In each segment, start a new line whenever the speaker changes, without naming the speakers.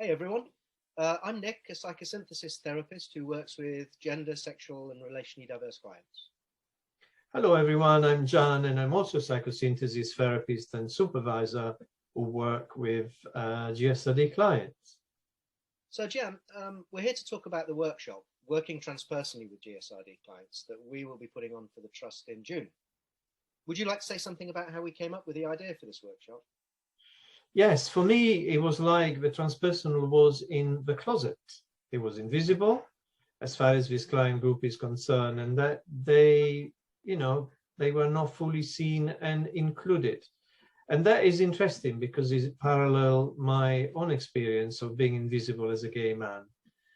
Hey everyone, I'm Nick, a psychosynthesis therapist who works with gender, sexual and relationally diverse clients.
Hello everyone, I'm Gian and I'm also a psychosynthesis therapist and supervisor who work with GSRD clients.
So Gian, we're here to talk about the workshop, Working Transpersonally with GSRD clients, that we will be putting on for the Trust in June. Would you like to say something about how we came up with the idea for this workshop?
Yes, for me, it was like the transpersonal was in the closet. It was invisible as far as this client group is concerned, and that they were not fully seen and included. And that is interesting because it parallels my own experience of being invisible as a gay man.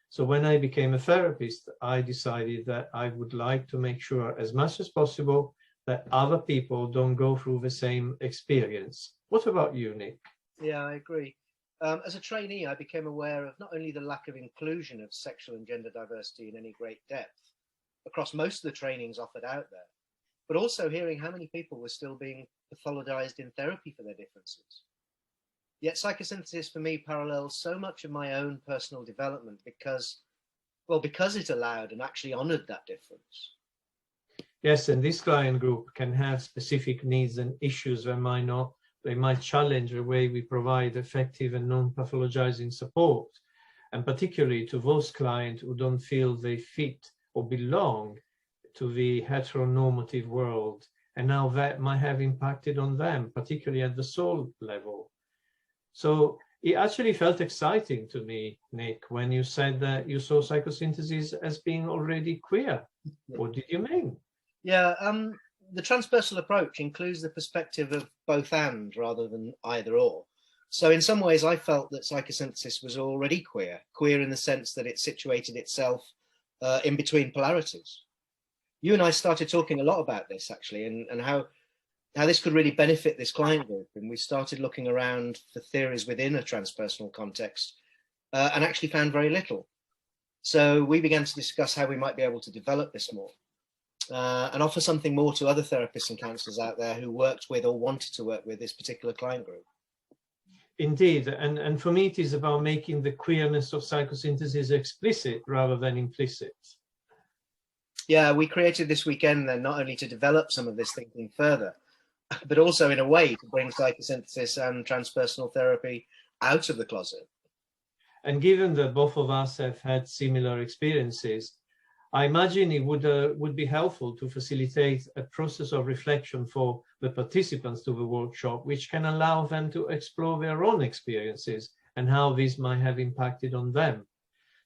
So when I became a therapist, I decided that I would like to make sure as much as possible that other people don't go through the same experience. What about you, Nick?
Yeah, I agree. As a trainee, I became aware of not only the lack of inclusion of sexual and gender diversity in any great depth across most of the trainings offered out there, but also hearing how many people were still being pathologized in therapy for their differences. Yet psychosynthesis for me parallels so much of my own personal development because it allowed and actually honored that difference.
Yes, and this client group can have specific needs and issues that they might challenge the way we provide effective and non-pathologizing support, and particularly to those clients who don't feel they fit or belong to the heteronormative world, and now that might have impacted on them, particularly at the soul level. So it actually felt exciting to me, Nick, when you said that you saw psychosynthesis as being already queer. What did you mean?
Yeah, the transpersonal approach includes the perspective of both and rather than either or. So in some ways, I felt that psychosynthesis was already queer in the sense that it situated itself in between polarities. You and I started talking a lot about this actually, and how this could really benefit this client group. And we started looking around for theories within a transpersonal context and actually found very little. So we began to discuss how we might be able to develop this more. And offer something more to other therapists and counsellors out there who worked with or wanted to work with this particular client group.
Indeed, and for me it is about making the queerness of psychosynthesis explicit rather than implicit.
Yeah, we created this weekend then not only to develop some of this thinking further, but also in a way to bring psychosynthesis and transpersonal therapy out of the closet.
And given that both of us have had similar experiences, I imagine it would be helpful to facilitate a process of reflection for the participants to the workshop, which can allow them to explore their own experiences and how this might have impacted on them.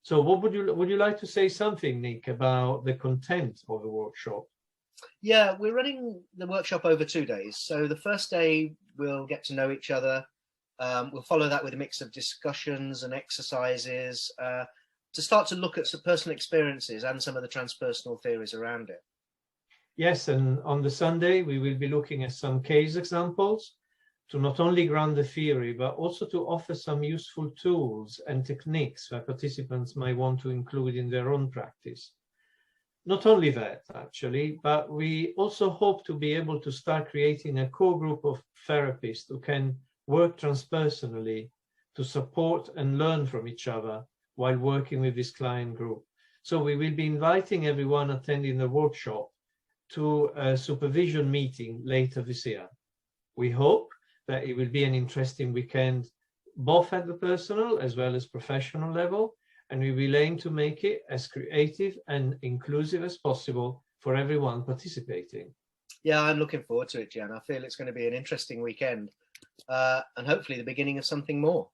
So what would you like to say something, Nick, about the content of the workshop?
Yeah, we're running the workshop over 2 days. So the first day we'll get to know each other. We'll follow that with a mix of discussions and exercises to start to look at some personal experiences and some of the transpersonal theories around it.
Yes, and on the Sunday, we will be looking at some case examples to not only ground the theory, but also to offer some useful tools and techniques that participants might want to include in their own practice. Not only that, actually, but we also hope to be able to start creating a core group of therapists who can work transpersonally to support and learn from each other while working with this client group. So we will be inviting everyone attending the workshop to a supervision meeting later this year. We hope that it will be an interesting weekend, both at the personal as well as professional level, and we will aim to make it as creative and inclusive as possible for everyone participating.
Yeah, I'm looking forward to it, Gian. I feel it's going to be an interesting weekend and hopefully the beginning of something more.